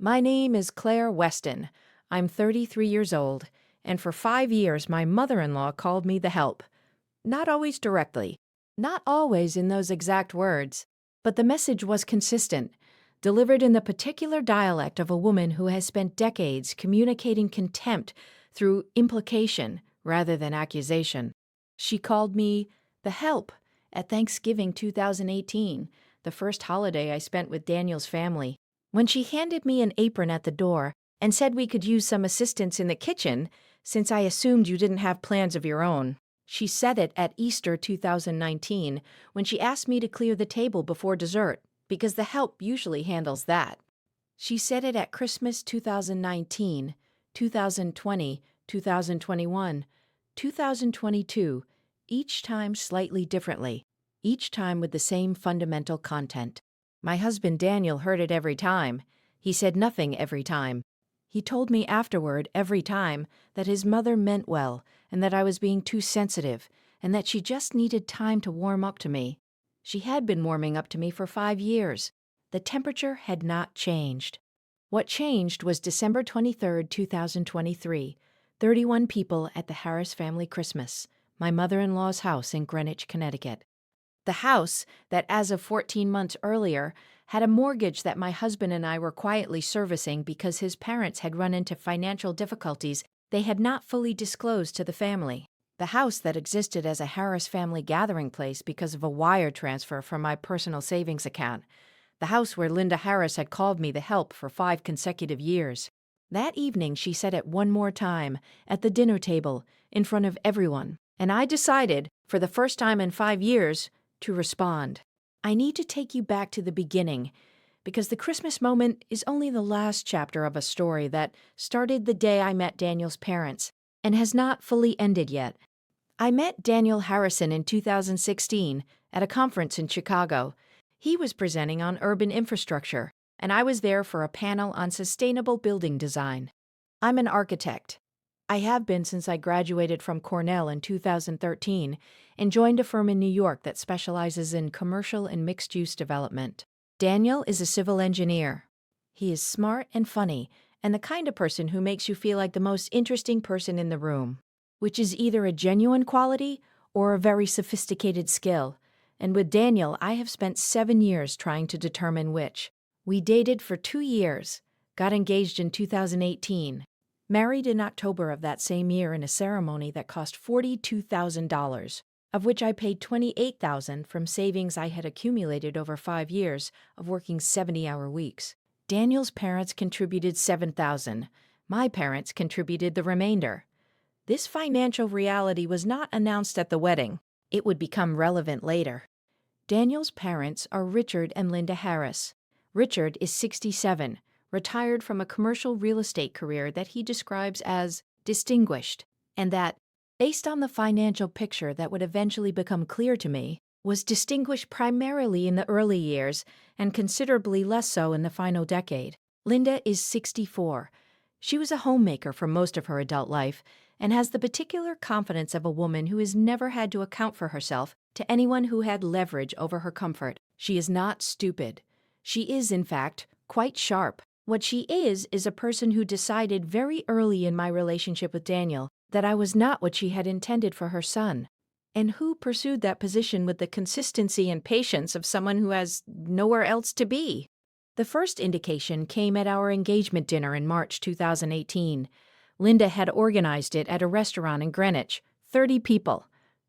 My name is Claire Weston. I'm 33 years old, and for 5 years my mother-in-law called me the help. Not always directly, not always in those exact words, but the message was consistent, delivered in the particular dialect of a woman who has spent decades communicating contempt through implication rather than accusation. She called me the help at Thanksgiving 2018, the first holiday I spent with Daniel's family. When she handed me an apron at the door and said we could use some assistance in the kitchen, since I assumed you didn't have plans of your own. She said it at Easter 2019 when she asked me to clear the table before dessert, because the help usually handles that. She said it at Christmas 2019, 2020, 2021, 2022, each time slightly differently, each time with the same fundamental content. My husband Daniel heard it every time. He said nothing every time. He told me afterward every time that his mother meant well and that I was being too sensitive and that she just needed time to warm up to me. She had been warming up to me for 5 years. The temperature had not changed. What changed was December 23, 2023, 31 people at the Harris family Christmas, my mother-in-law's house in Greenwich, Connecticut. The house that, as of 14 months earlier, had a mortgage that my husband and I were quietly servicing because his parents had run into financial difficulties they had not fully disclosed to the family. The house that existed as a Harris family gathering place because of a wire transfer from my personal savings account. The house where Linda Harris had called me the help for 5 consecutive years. That evening she said it one more time, at the dinner table, in front of everyone, and I decided, for the first time in 5 years, to respond. I need to take you back to the beginning, because the Christmas moment is only the last chapter of a story that started the day I met Daniel's parents, and has not fully ended yet. I met Daniel Harrison in 2016 at a conference in Chicago. He was presenting on urban infrastructure, and I was there for a panel on sustainable building design. I'm an architect. I have been since I graduated from Cornell in 2013 and joined a firm in New York that specializes in commercial and mixed-use development. Daniel is a civil engineer. He is smart and funny, and the kind of person who makes you feel like the most interesting person in the room, which is either a genuine quality or a very sophisticated skill. And with Daniel, I have spent 7 years trying to determine which. We dated for 2 years, got engaged in 2018, married in October of that same year in a ceremony that cost $42,000, of which I paid $28,000 from savings I had accumulated over 5 years of working 70-hour weeks. Daniel's parents contributed $7,000. My parents contributed the remainder. This financial reality was not announced at the wedding. It would become relevant later. Daniel's parents are Richard and Linda Harris. Richard is 67, retired from a commercial real estate career that he describes as distinguished, and that, based on the financial picture that would eventually become clear to me, was distinguished primarily in the early years and considerably less so in the final decade. Linda is 64. She was a homemaker for most of her adult life and has the particular confidence of a woman who has never had to account for herself to anyone who had leverage over her comfort. She is not stupid. She is, in fact, quite sharp. What she is a person who decided very early in my relationship with Daniel that I was not what she had intended for her son, and who pursued that position with the consistency and patience of someone who has nowhere else to be. The first indication came at our engagement dinner in March 2018. Linda had organized it at a restaurant in Greenwich, 30 people,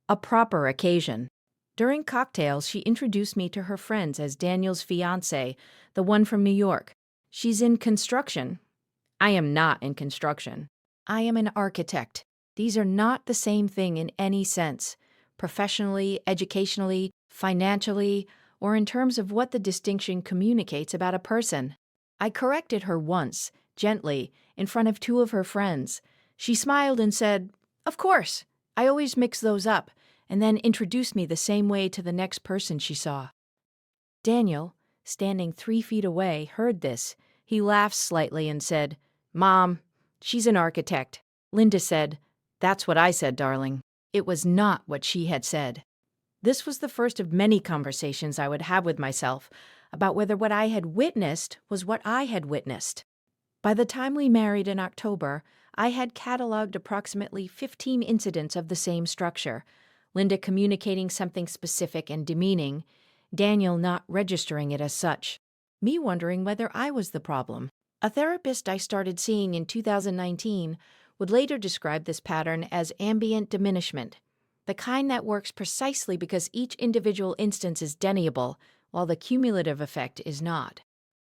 a proper occasion. During cocktails, she introduced me to her friends as Daniel's fiancé, the one from New York. She's in construction. I am not in construction. I am an architect. These are not the same thing in any sense, professionally, educationally, financially, or in terms of what the distinction communicates about a person. I corrected her once, gently, in front of 2 of her friends. She smiled and said, "Of course, I always mix those up," and then introduced me the same way to the next person she saw. Daniel, standing 3 feet away, heard this. He laughed slightly and said, "Mom, she's an architect." Linda said, "That's what I said, darling." It was not what she had said. This was the first of many conversations I would have with myself about whether what I had witnessed was what I had witnessed. By the time we married in October, I had cataloged approximately 15 incidents of the same structure. Linda communicating something specific and demeaning, Daniel not registering it as such. Me wondering whether I was the problem. A therapist I started seeing in 2019 would later describe this pattern as ambient diminishment, the kind that works precisely because each individual instance is deniable, while the cumulative effect is not.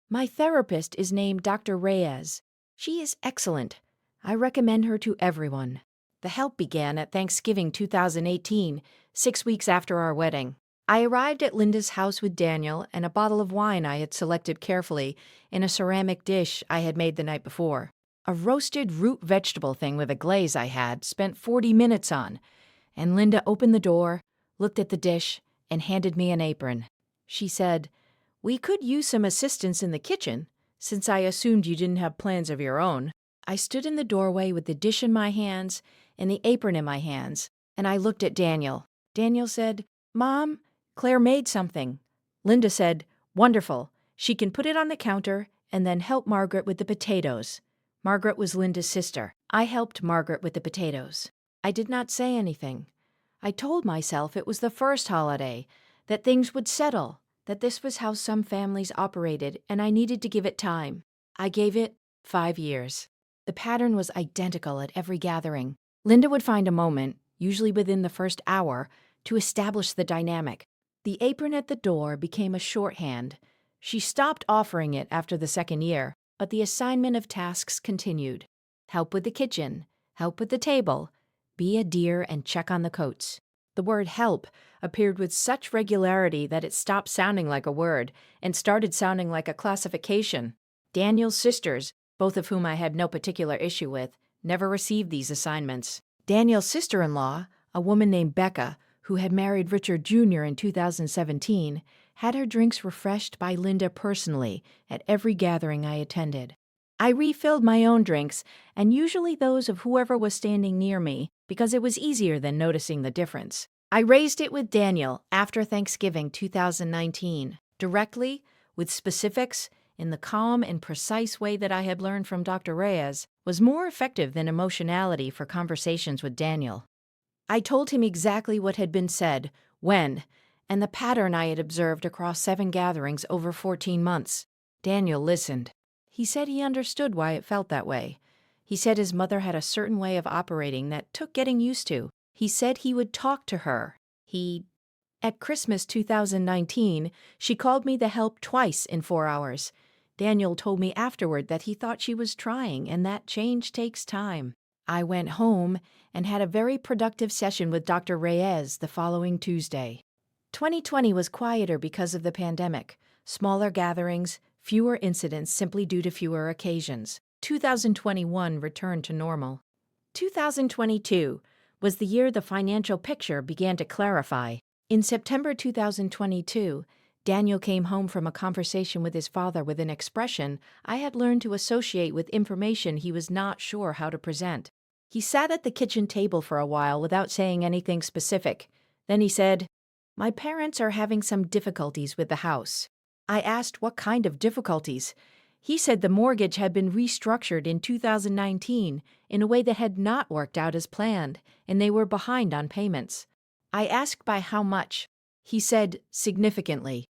My therapist is named Dr. Reyes. She is excellent. I recommend her to everyone. The help began at Thanksgiving 2018, 6 weeks after our wedding. I arrived at Linda's house with Daniel and a bottle of wine I had selected carefully in a ceramic dish I had made the night before. A roasted root vegetable thing with a glaze I had spent 40 minutes on, and Linda opened the door, looked at the dish, and handed me an apron. She said, "We could use some assistance in the kitchen, since I assumed you didn't have plans of your own." I stood in the doorway with the dish in my hands and the apron in my hands, and I looked at Daniel. Daniel said, "Mom, Claire made something." Linda said, "Wonderful. She can put it on the counter and then help Margaret with the potatoes." Margaret was Linda's sister. I helped Margaret with the potatoes. I did not say anything. I told myself it was the first holiday, that things would settle, that this was how some families operated, and I needed to give it time. I gave it 5 years. The pattern was identical at every gathering. Linda would find a moment, usually within the first hour, to establish the dynamic. The apron at the door became a shorthand. She stopped offering it after the second year, but the assignment of tasks continued. Help with the kitchen, help with the table, be a dear and check on the coats. The word help appeared with such regularity that it stopped sounding like a word and started sounding like a classification. Daniel's sisters, both of whom I had no particular issue with, never received these assignments. Daniel's sister-in-law, a woman named Becca, who had married Richard Jr. in 2017, had her drinks refreshed by Linda personally at every gathering I attended. I refilled my own drinks, and usually those of whoever was standing near me, because it was easier than noticing the difference. I raised it with Daniel after Thanksgiving 2019, directly, with specifics, in the calm and precise way that I had learned from Dr. Reyes, was more effective than emotionality for conversations with Daniel. I told him exactly what had been said, when, and the pattern I had observed across 7 gatherings over 14 months. Daniel listened. He said he understood why it felt that way. He said his mother had a certain way of operating that took getting used to. He said he would talk to her. At Christmas 2019, she called me the help twice in 4 hours. Daniel told me afterward that he thought she was trying and that change takes time. I went home and had a very productive session with Dr. Reyes the following Tuesday. 2020 was quieter because of the pandemic. Smaller gatherings, fewer incidents simply due to fewer occasions. 2021 returned to normal. 2022 was the year the financial picture began to clarify. In September 2022, Daniel came home from a conversation with his father with an expression I had learned to associate with information he was not sure how to present. He sat at the kitchen table for a while without saying anything specific. Then he said, "My parents are having some difficulties with the house." I asked what kind of difficulties. He said the mortgage had been restructured in 2019 in a way that had not worked out as planned, and they were behind on payments. I asked by how much. He said significantly.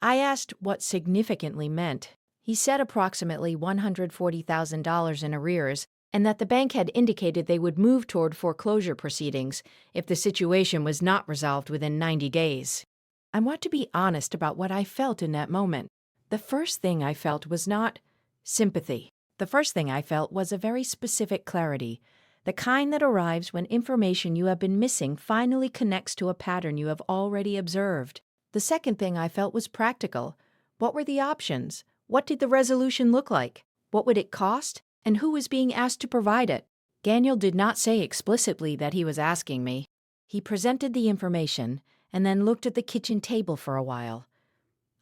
I asked what significantly meant. He said approximately $140,000 in arrears, and that the bank had indicated they would move toward foreclosure proceedings if the situation was not resolved within 90 days. I want to be honest about what I felt in that moment. The first thing I felt was not sympathy. The first thing I felt was a very specific clarity, the kind that arrives when information you have been missing finally connects to a pattern you have already observed. The second thing I felt was practical. What were the options? What did the resolution look like? What would it cost? And who was being asked to provide it? Daniel did not say explicitly that he was asking me. He presented the information and then looked at the kitchen table for a while.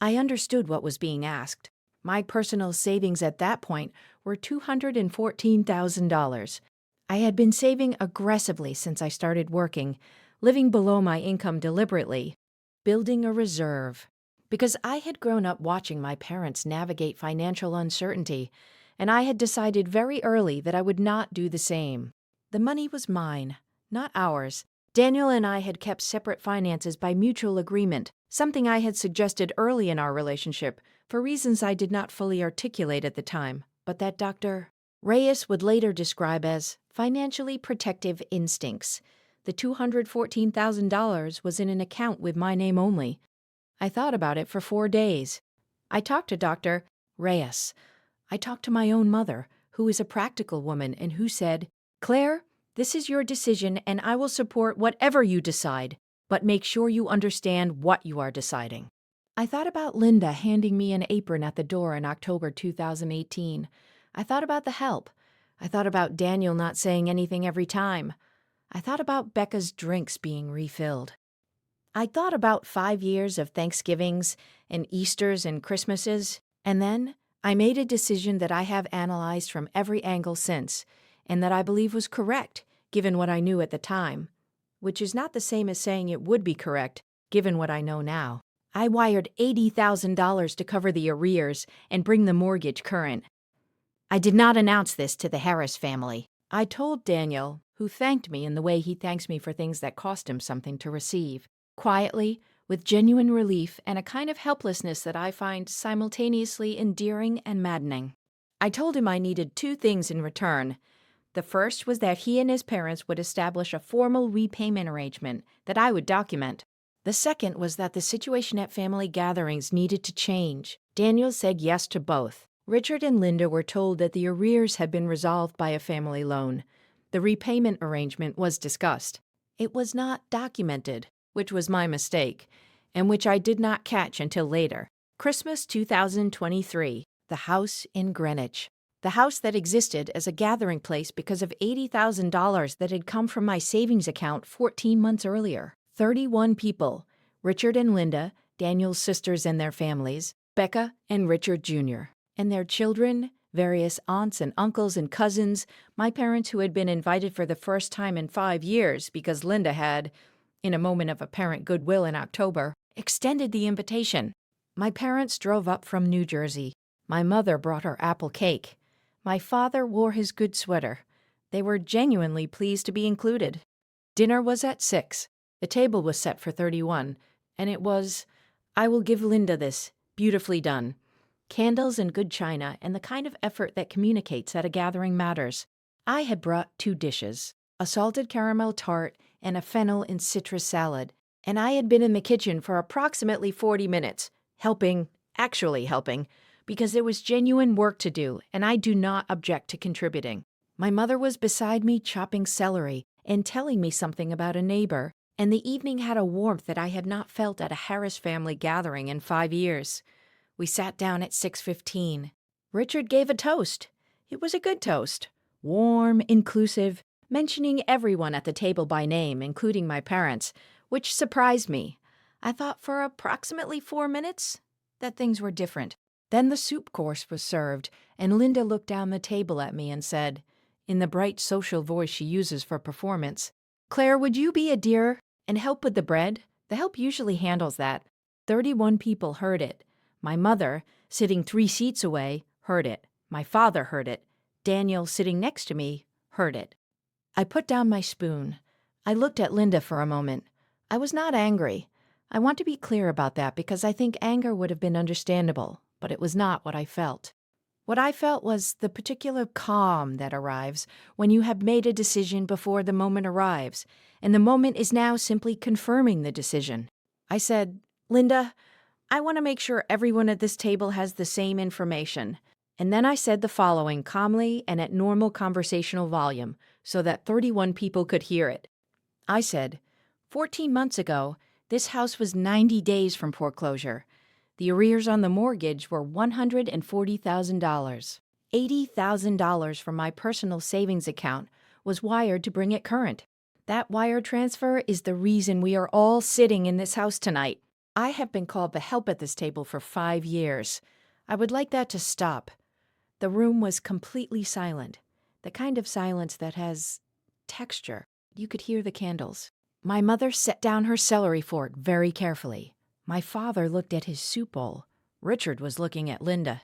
I understood what was being asked. My personal savings at that point were $214,000. I had been saving aggressively since I started working, living below my income deliberately, building a reserve. Because I had grown up watching my parents navigate financial uncertainty, and I had decided very early that I would not do the same. The money was mine, not ours. Daniel and I had kept separate finances by mutual agreement, something I had suggested early in our relationship for reasons I did not fully articulate at the time, but that Dr. Reyes would later describe as financially protective instincts. The $214,000 was in an account with my name only. I thought about it for 4 days. I talked to Dr. Reyes. I talked to my own mother, who is a practical woman and who said, "Claire, this is your decision and I will support whatever you decide, but make sure you understand what you are deciding." I thought about Linda handing me an apron at the door in October 2018. I thought about the help. I thought about Daniel not saying anything every time. I thought about Becca's drinks being refilled. I thought about 5 years of Thanksgivings and Easters and Christmases, and then I made a decision that I have analyzed from every angle since, and that I believe was correct, given what I knew at the time, which is not the same as saying it would be correct, given what I know now. I wired $80,000 to cover the arrears and bring the mortgage current. I did not announce this to the Harris family. I told Daniel, who thanked me in the way he thanks me for things that cost him something to receive, quietly, with genuine relief and a kind of helplessness that I find simultaneously endearing and maddening. I told him I needed 2 things in return. The first was that he and his parents would establish a formal repayment arrangement that I would document. The second was that the situation at family gatherings needed to change. Daniel said yes to both. Richard and Linda were told that the arrears had been resolved by a family loan. The repayment arrangement was discussed. It was not documented, which was my mistake, and which I did not catch until later. Christmas 2023, the house in Greenwich. The house that existed as a gathering place because of $80,000 that had come from my savings account 14 months earlier. 31 people, Richard and Linda, Daniel's sisters and their families, Becca and Richard Jr., and their children, various aunts and uncles and cousins, my parents who had been invited for the first time in 5 years because Linda had, in a moment of apparent goodwill in October, extended the invitation. My parents drove up from New Jersey. My mother brought her apple cake. My father wore his good sweater. They were genuinely pleased to be included. Dinner was at 6. The table was set for 31, and it was, I will give Linda this, beautifully done. Candles and good china and the kind of effort that communicates at a gathering matters. I had brought 2 dishes, a salted caramel tart and a fennel and citrus salad, and I had been in the kitchen for approximately 40 minutes, actually helping, because there was genuine work to do, and I do not object to contributing. My mother was beside me chopping celery and telling me something about a neighbor, and the evening had a warmth that I had not felt at a Harris family gathering in 5 years. We sat down at 6:15. Richard gave a toast. It was a good toast. Warm, inclusive, mentioning everyone at the table by name, including my parents, which surprised me. I thought for approximately 4 minutes that things were different. Then the soup course was served, and Linda looked down the table at me and said, in the bright social voice she uses for performance, "Claire, would you be a dear and help with the bread? The help usually handles that." 31 people heard it. My mother, sitting 3 seats away, heard it. My father heard it. Daniel, sitting next to me, heard it. I put down my spoon. I looked at Linda for a moment. I was not angry. I want to be clear about that because I think anger would have been understandable, but it was not what I felt. What I felt was the particular calm that arrives when you have made a decision before the moment arrives, and the moment is now simply confirming the decision. I said, "Linda, I want to make sure everyone at this table has the same information." And then I said the following calmly and at normal conversational volume so that 31 people could hear it. I said, 14 months ago, this house was 90 days from foreclosure. The arrears on the mortgage were $140,000. $80,000 from my personal savings account was wired to bring it current. That wire transfer is the reason we are all sitting in this house tonight. I have been called the help at this table for 5 years. I would like that to stop. The room was completely silent, the kind of silence that has texture. You could hear the candles. My mother set down her celery fork very carefully. My father looked at his soup bowl. Richard was looking at Linda.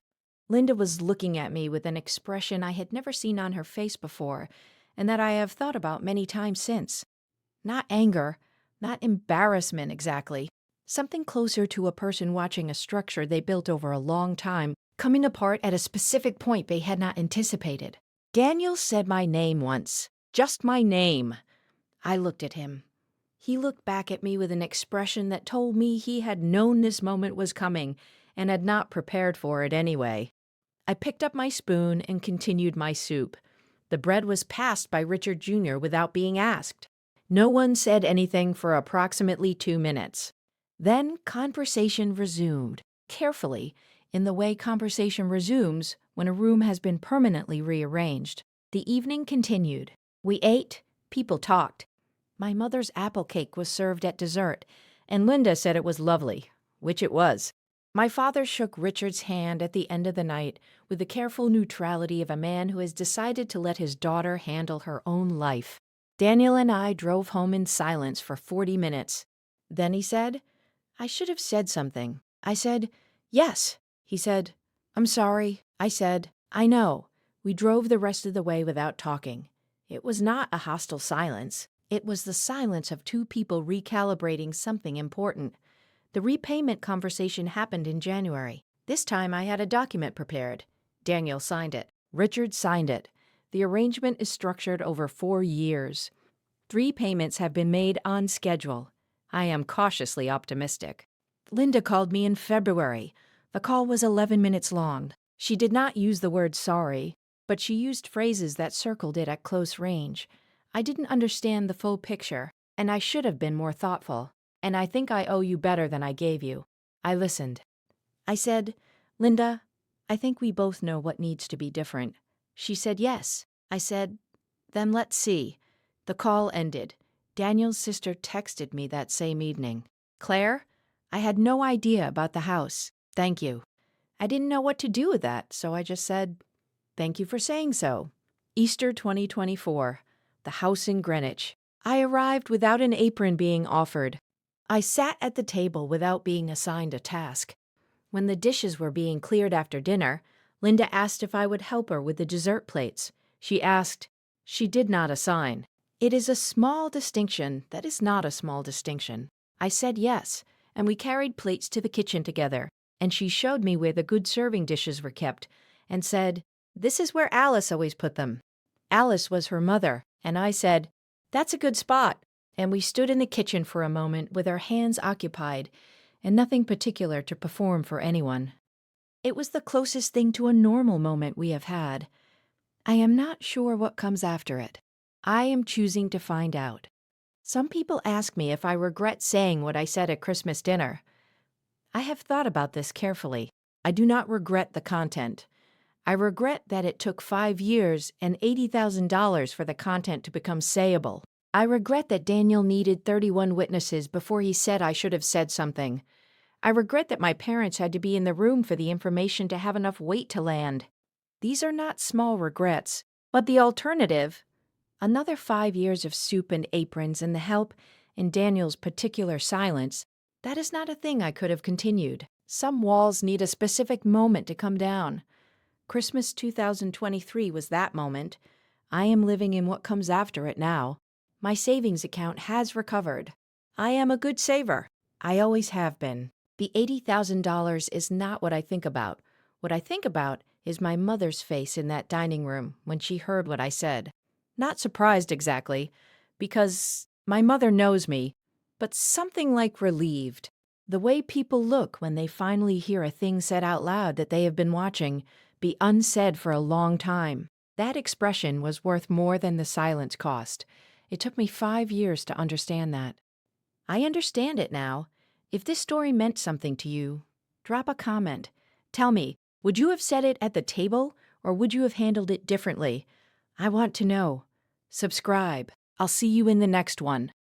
Linda was looking at me with an expression I had never seen on her face before, and that I have thought about many times since. Not anger, not embarrassment exactly. Something closer to a person watching a structure they built over a long time coming apart at a specific point they had not anticipated. Daniel said my name once. Just my name. I looked at him. He looked back at me with an expression that told me he had known this moment was coming and had not prepared for it anyway. I picked up my spoon and continued my soup. The bread was passed by Richard Jr. without being asked. No one said anything for approximately 2 minutes. Then conversation resumed, carefully, in the way conversation resumes when a room has been permanently rearranged. The evening continued. We ate, people talked. My mother's apple cake was served at dessert, and Linda said it was lovely, which it was. My father shook Richard's hand at the end of the night with the careful neutrality of a man who has decided to let his daughter handle her own life. Daniel and I drove home in silence for 40 minutes. Then he said, I should have said something. I said, yes. He said, I'm sorry. I said, I know. We drove the rest of the way without talking. It was not a hostile silence. It was the silence of two people recalibrating something important. The repayment conversation happened in January. This time I had a document prepared. Daniel signed it. Richard signed it. The arrangement is structured over 4 years. 3 payments have been made on schedule. I am cautiously optimistic. Linda called me in February. The call was 11 minutes long. She did not use the word sorry, but she used phrases that circled it at close range. I didn't understand the full picture, and I should have been more thoughtful. And I think I owe you better than I gave you. I listened. I said, Linda, I think we both know what needs to be different. She said yes. I said, then let's see. The call ended. Daniel's sister texted me that same evening. Claire, I had no idea about the house. Thank you. I didn't know what to do with that, so I just said, thank you for saying so. Easter 2024. The house in Greenwich. I arrived without an apron being offered. I sat at the table without being assigned a task. When the dishes were being cleared after dinner, Linda asked if I would help her with the dessert plates. She asked. She did not assign. It is a small distinction that is not a small distinction. I said yes, and we carried plates to the kitchen together, and she showed me where the good serving dishes were kept, and said, this is where Alice always put them. Alice was her mother, and I said, that's a good spot. And we stood in the kitchen for a moment with our hands occupied and nothing particular to perform for anyone. It was the closest thing to a normal moment we have had. I am not sure what comes after it. I am choosing to find out. Some people ask me if I regret saying what I said at Christmas dinner. I have thought about this carefully. I do not regret the content. I regret that it took 5 years and $80,000 for the content to become sayable. I regret that Daniel needed 31 witnesses before he said I should have said something. I regret that my parents had to be in the room for the information to have enough weight to land. These are not small regrets, but the alternative, another 5 years of soup and aprons and the help in Daniel's particular silence, that is not a thing I could have continued. Some walls need a specific moment to come down. Christmas 2023 was that moment. I am living in what comes after it now. My savings account has recovered. I am a good saver. I always have been. The $80,000 is not what I think about. What I think about is my mother's face in that dining room when she heard what I said. Not surprised exactly, because my mother knows me, but something like relieved. The way people look when they finally hear a thing said out loud that they have been watching be unsaid for a long time. That expression was worth more than the silence cost. It took me 5 years to understand that. I understand it now. If this story meant something to you, drop a comment. Tell me, would you have said it at the table or would you have handled it differently? I want to know. Subscribe. I'll see you in the next one.